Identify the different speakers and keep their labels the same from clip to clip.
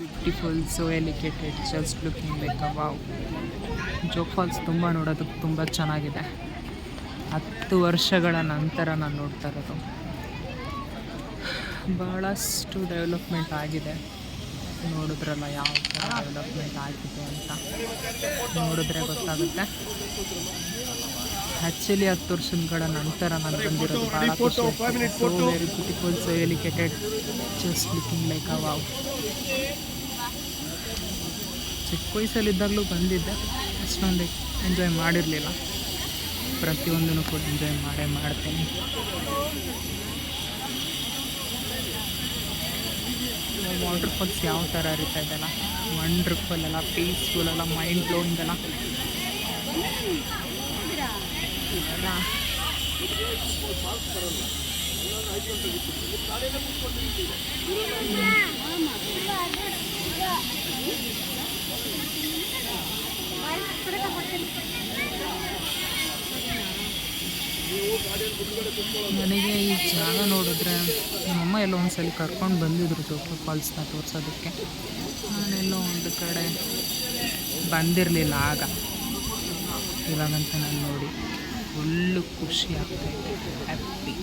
Speaker 1: Beautiful so elevated just looking like a wow. Jog Falls ತುಂಬ ನೋಡೋದಕ್ಕೆ ತುಂಬ ಚೆನ್ನಾಗಿದೆ. 10 ವರ್ಷಗಳ ನಂತರ ನಾನು ನೋಡ್ತಾ ಇರೋದು. ಬಹಳಷ್ಟು ಡೆವಲಪ್ಮೆಂಟ್ ಆಗಿದೆ. ನೋಡಿದ್ರಲ್ಲ ಯಾವ ಥರ ಡೆವಲಪ್ಮೆಂಟ್ ಆಗಿದೆ ಅಂತ ನೋಡಿದ್ರೆ ಗೊತ್ತಾಗುತ್ತೆ. ಆ್ಯಕ್ಚುಲಿ 10 ವರ್ಷಗಳ ನಂತರ ನಾನು ಬಂದಿರೋದು ಭಾಳ ಖುಷಿ ಆಗ್ತಿದೆ. So very beautiful so elevated just looking like a wow. ಚಿಕ್ಕ ವಯಸ್ಸಲ್ಲಿದ್ದಾಗಲೂ ಬಂದಿದ್ದೆ, ಅಷ್ಟೊಂದು ಎಂಜಾಯ್ ಮಾಡಿರಲಿಲ್ಲ. ಪ್ರತಿಯೊಂದನ್ನು ಕೂಡ ಎಂಜಾಯ್ ಮಾಡ್ತೀನಿ. ವಾಟರ್ ಫಾಲ್ಸ್ ಯಾವ ಥರ ಹರಿತಾ ಇದೆಯಲ್ಲ, ವಂಡರ್ಫುಲ್ ಅಲ್ಲ, ಪೀಸ್ಫುಲ್ ಅಲ್ಲ, ಮೈಂಡ್ ಬ್ಲೋಯಿಂಗ್ ಅಲ್ಲ. ನನಗೆ ಈ ಜಾಗ ನೋಡಿದ್ರೆ ನಮ್ಮಮ್ಮ ಎಲ್ಲೋ ಒಂದು ಸಲ ಕರ್ಕೊಂಡು ಬಂದಿದ್ರು ಜೋಗ್ ಫಾಲ್ಸ್ನ ತೋರಿಸೋದಕ್ಕೆ. ನಾನೆಲ್ಲೋ ಒಂದು ಕಡೆ ಬಂದಿರಲಿಲ್ಲ ಆಗ. ಇವಾಗಂತ ನಾನು ನೋಡಿ ಫುಲ್ಲು ಖುಷಿ ಆಗ್ತಾಯಿದೆ. Happy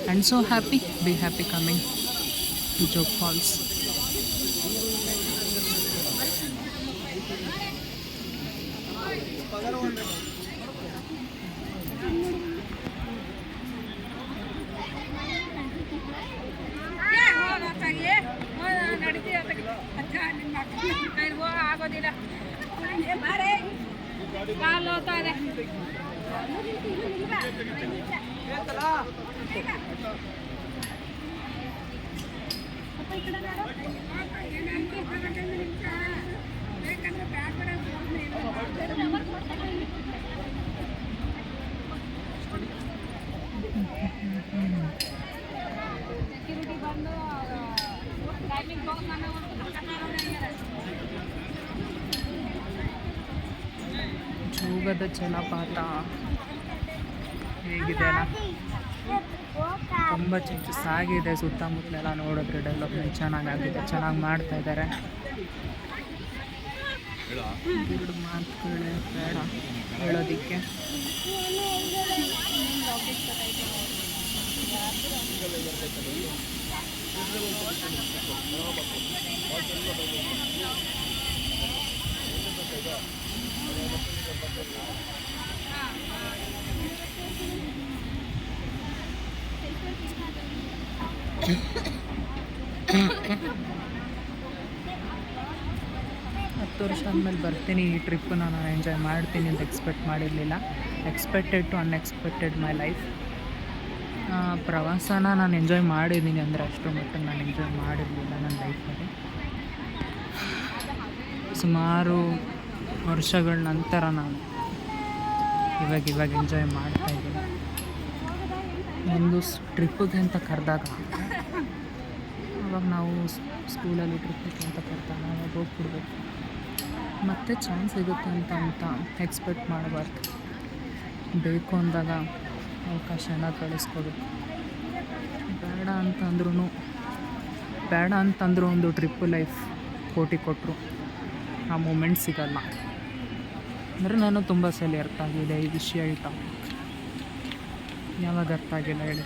Speaker 1: and so happy. Be happy coming to Jog Falls.
Speaker 2: ಆಗೋದಿಲ್ಲ.
Speaker 1: ಜೋಗದ ಜಲಪಾತ ಹೇಗಿದೆ ಅಲ್ಲ, ತುಂಬ ಸಾಗಿದೆ. ಸುತ್ತಮುತ್ತಲೆಲ್ಲ ನೋಡಿದ್ರೆ ಡೆವಲಪ್ಮೆಂಟ್ ಚೆನ್ನಾಗಾಗಿದೆ, ಚೆನ್ನಾಗಿ ಮಾಡ್ತಾ ಇದ್ದಾರೆ. ಎರಡು ಮಾತುಗಳೇ ಬೇಡ ಹೇಳೋದಕ್ಕೆ. ಹತ್ತು ವರ್ಷ ಆದಮೇಲೆ ಬರ್ತೀನಿ. ಈ ಟ್ರಿಪ್ಪನ್ನ ನಾನು ಎಂಜಾಯ್ ಮಾಡ್ತೀನಿ ಅಂತ ಎಕ್ಸ್ಪೆಕ್ಟ್ ಮಾಡಿರಲಿಲ್ಲ. Expected to unexpected my life. ಪ್ರವಾಸನ ನಾನು ಎಂಜಾಯ್ ಮಾಡಿದ್ದೀನಿ ಅಂದರೆ ಅಷ್ಟರ ಮಟ್ಟಿಗೆ ನಾನು ಎಂಜಾಯ್ ಮಾಡಿರಲಿಲ್ಲ ನನ್ನ ಲೈಫಲ್ಲಿ. ಸುಮಾರು ವರ್ಷಗಳ ನಂತರ ನಾನು ಇವಾಗ ಎಂಜಾಯ್ ಮಾಡ್ತಾಯಿದ್ದೀನಿ. ಒಂದು ಟ್ರಿಪ್ಪಿಗೆ ಅಂತ ಕರೆದಾಗ, ಅವಾಗ ನಾವು ಸ್ಕೂಲಲ್ಲಿ ಟ್ರಿಪ್ಪಿಗೆ ಅಂತ ಕರೆದಾಗ ಅವಾಗ ಹೋಗ್ಬಿಡ್ಬೇಕು. ಮತ್ತೆ ಚಾನ್ಸ್ ಸಿಗುತ್ತೆ ಅಂತ ಎಕ್ಸ್ಪೆಕ್ಟ್ ಮಾಡಬಾರ್ದು. ಬೇಕು ಅಂದಾಗ ಅವಕಾಶನ ಕಳಿಸ್ಕೋಬೇಕು. ಬೇಡ ಅಂತಂದ್ರೂ ಒಂದು ಟ್ರಿಪ್ಪು ಲೈಫ್ ಕೋಟಿ ಕೊಟ್ಟರು ಆ ಮೂಮೆಂಟ್ ಸಿಗಲ್ಲ. ಅಂದರೆ ನಾನು ತುಂಬ ಸಲ ಅರ್ಥ ಆಗಿದೆ ಈ ವಿಷಯ. ಈ ಟಾಪಿಕ್ ಯಾವಾಗ ಅರ್ಥ ಆಗಿಲ್ಲ ಹೇಳಿ?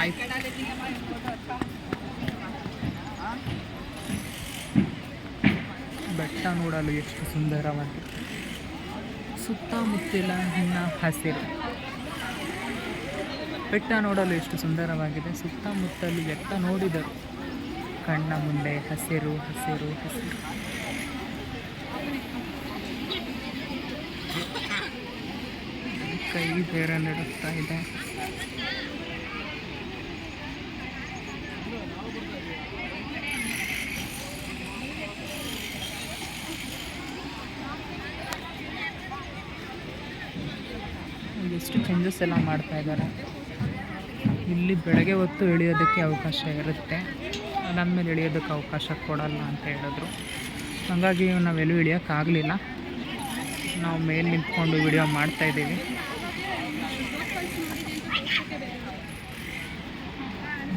Speaker 1: ಆಯ್ತು. ಬೆಟ್ಟ ನೋಡಲು ಎಷ್ಟು ಸುಂದರವಾಗಿದೆ. ಸುತ್ತಮುತ್ತಲ ಹಸಿರು. ಬೆಟ್ಟ ನೋಡಲು ಎಷ್ಟು ಸುಂದರವಾಗಿದೆ. ಸುತ್ತಮುತ್ತಲು ಎತ್ತ ನೋಡಿದರು ಕಣ್ಣ ಮುಂದೆ ಹಸಿರು ಹಸಿರು ಹಸಿರು. ಕೈ ಬೇರೆ ನಡುತ್ತಾ ಇದೆ. ಚೇಂಜಸ್ ಎಲ್ಲ ಮಾಡ್ತಾ ಇದ್ದಾರೆ. ಇಲ್ಲಿ ಬೆಳಗ್ಗೆ ಹೊತ್ತು ಇಳಿಯೋದಕ್ಕೆ ಅವಕಾಶ ಇರುತ್ತೆ, ಅದಾದಮೇಲೆ ಇಳಿಯೋದಕ್ಕೆ ಅವಕಾಶ ಕೊಡಲ್ಲ ಅಂತ ಹೇಳಿದ್ರು. ಹಾಗಾಗಿ ನಾವೆಲ್ಲೂ ಇಳಿಯೋಕ್ಕಾಗಲಿಲ್ಲ. ನಾವು ಮೇಲೆ ನಿಂತ್ಕೊಂಡು ವಿಡಿಯೋ ಮಾಡ್ತಾಯಿದ್ದೀವಿ.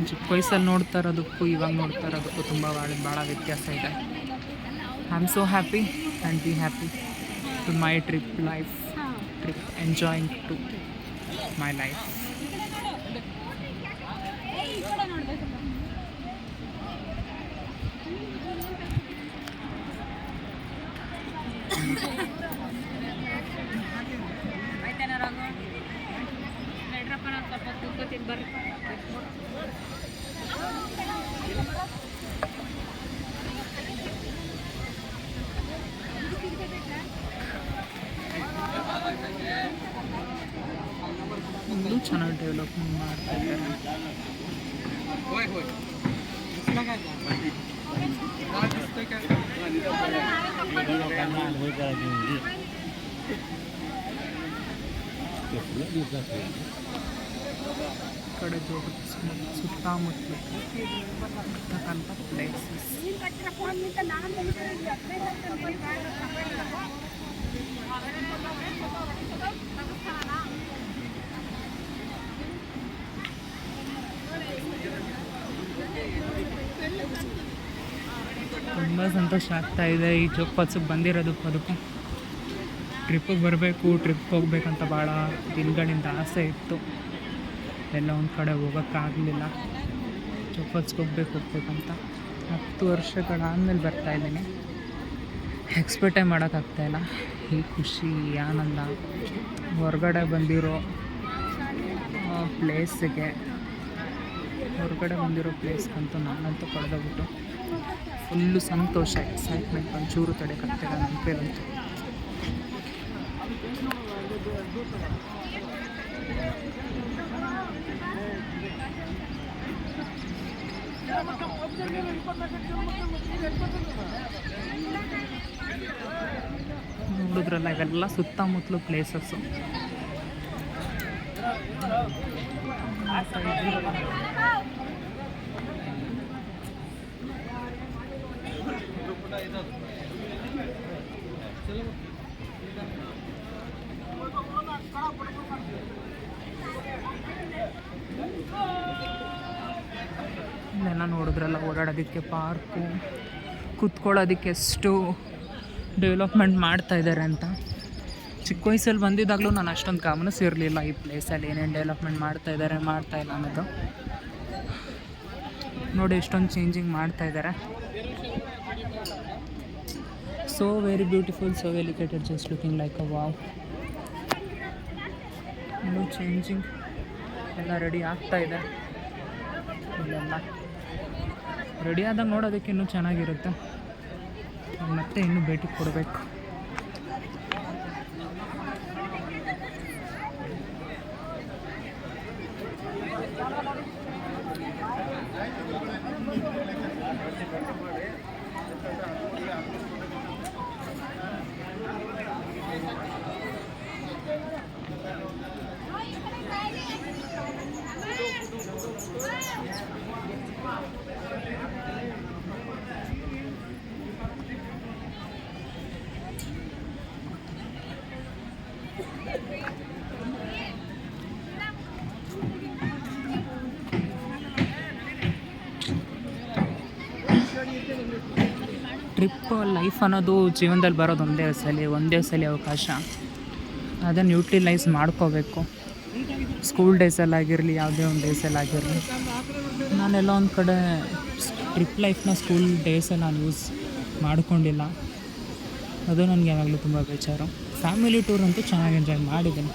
Speaker 1: ಚಿಕ್ಕ ವಯಸ್ಸಲ್ಲಿ ನೋಡ್ತಾ ಇರೋದಕ್ಕೂ ಇವಾಗ ನೋಡ್ತಾ ಇರೋದಕ್ಕೂ ತುಂಬ ಭಾಳ ವ್ಯತ್ಯಾಸ ಇದೆ. I am so happy and be happy to my trip enjoying to my life. ಇನ್ನೂ ಚೆನ್ನಾಗಿ ಡೆವಲಪ್ಮೆಂಟ್ ಮಾಡ್ತಾ ಇದ್ದಾರೆ. ಕಡೆ ಸುತ್ತಮುತ್ತಲು ಇರ್ತಕ್ಕಂಥ ಪ್ಲೇಸಸ್. ತುಂಬ ಸಂತೋಷ ಆಗ್ತಾಯಿದೆ ಈ ಜೋಗ್ ಫಾಲ್ಸಿಗೆ ಬಂದಿರೋದಕ್ಕೂ. ಅದಕ್ಕೂ ಟ್ರಿಪ್ಪಿಗೆ ಬರಬೇಕು, ಟ್ರಿಪ್ಗೆ ಹೋಗ್ಬೇಕಂತ ಭಾಳ ದಿನಗಳಿಂದ ಆಸೆ ಇತ್ತು. ಎಲ್ಲ ಒಂದು ಕಡೆ ಹೋಗೋಕ್ಕಾಗಲಿಲ್ಲ. ಜೋಗ್ ಫಾಲ್ಸ್ಗೆ ಹೋಗ್ಬೇಕಂತ 10 ವರ್ಷಗಳಾದಮೇಲೆ ಬರ್ತಾಯಿದ್ದೀನಿ. ಎಕ್ಸ್ಪೆಕ್ಟೇ ಮಾಡೋಕ್ಕಾಗ್ತಾಯಿಲ್ಲ ಈ ಖುಷಿ, ಈ ಆನಂದ. ಹೊರಗಡೆ ಬಂದಿರೋ ಪ್ಲೇಸ್ಗಂತೂ ನಾನಂತೂ ಕಳೆದೋಗ್ಬಿಟ್ಟು ಫುಲ್ಲು ಸಂತೋಷ, ಎಕ್ಸೈಟ್ಮೆಂಟ್ ಒಂಚೂರು ತಡೆಯೋಕ್ಕಾಗ್ತಾಯಿಲ್ಲ ನನ್ನ ಕೈಲಂತೂ. ನೋಡಿದ್ರಲ್ಲ, ಇವೆಲ್ಲ ಸುತ್ತಮುತ್ತಲು ಪ್ಲೇಸಸ್ಸು. ಇಲ್ಲೆಲ್ಲ ನೋಡಿದ್ರಲ್ಲ, ಓಡಾಡೋದಕ್ಕೆ ಪಾರ್ಕು, ಕೂತ್ಕೊಳ್ಳೋದಕ್ಕೆ ಎಷ್ಟು ಡೆವಲಪ್ಮೆಂಟ್ ಮಾಡ್ತಾಯಿದ್ದಾರೆ ಅಂತ. ಚಿಕ್ಕ ವಯಸ್ಸಲ್ಲಿ ಬಂದಿದ್ದಾಗಲೂ ನಾನು ಅಷ್ಟೊಂದು ಗಮನಿಸಿರಲಿಲ್ಲ ಈ ಪ್ಲೇಸಲ್ಲಿ ಏನೇನು ಡೆವಲಪ್ಮೆಂಟ್ ಮಾಡ್ತಾಯಿಲ್ಲ ಅನ್ನೋದು. ನೋಡಿ ಎಷ್ಟೊಂದು ಚೇಂಜಿಂಗ್ ಮಾಡ್ತಾಯಿದ್ದಾರೆ. So very beautiful, so elevated, just looking like a wow. ಇನ್ನೂ ಚೇಂಜಿಂಗ್ ಎಲ್ಲ ರೆಡಿ ಆಗ್ತಾಯಿದೆ. ಇಲ್ಲೆಲ್ಲ ರೆಡಿ ಆದಾಗ ನೋಡೋದಕ್ಕೆ ಇನ್ನೂ ಚೆನ್ನಾಗಿರುತ್ತೆ. ಮತ್ತೆ ಇನ್ನೂ ಭೇಟಿ ಕೊಡಬೇಕು. ಟ್ರಿಪ್ ಲೈಫ್ ಅನ್ನೋದು ಜೀವನದಲ್ಲಿ ಬರೋದು ಒಂದೇ ಸಲ ಅವಕಾಶ. ಅದನ್ನು ಯೂಟಿಲೈಸ್ ಮಾಡ್ಕೋಬೇಕು. ಸ್ಕೂಲ್ ಡೇಸಲ್ಲಾಗಿರಲಿ, ಯಾವುದೇ ಒಂದು ಡೇಸಲ್ಲಾಗಿರಲಿ. ನಾನೆಲ್ಲ ಒಂದು ಕಡೆ ಟ್ರಿಪ್ ಲೈಫ್ನ ಸ್ಕೂಲ್ ಡೇಸಲ್ಲಿ ನಾನು ಯೂಸ್ ಮಾಡ್ಕೊಂಡಿಲ್ಲ. ಅದು ನನಗೆ ಯಾವಾಗಲೂ ತುಂಬ ಬೇಜಾರು. ಫ್ಯಾಮಿಲಿ ಟೂರ್ ಅಂತೂ ಚೆನ್ನಾಗಿ ಎಂಜಾಯ್ ಮಾಡಿದ್ದೀನಿ.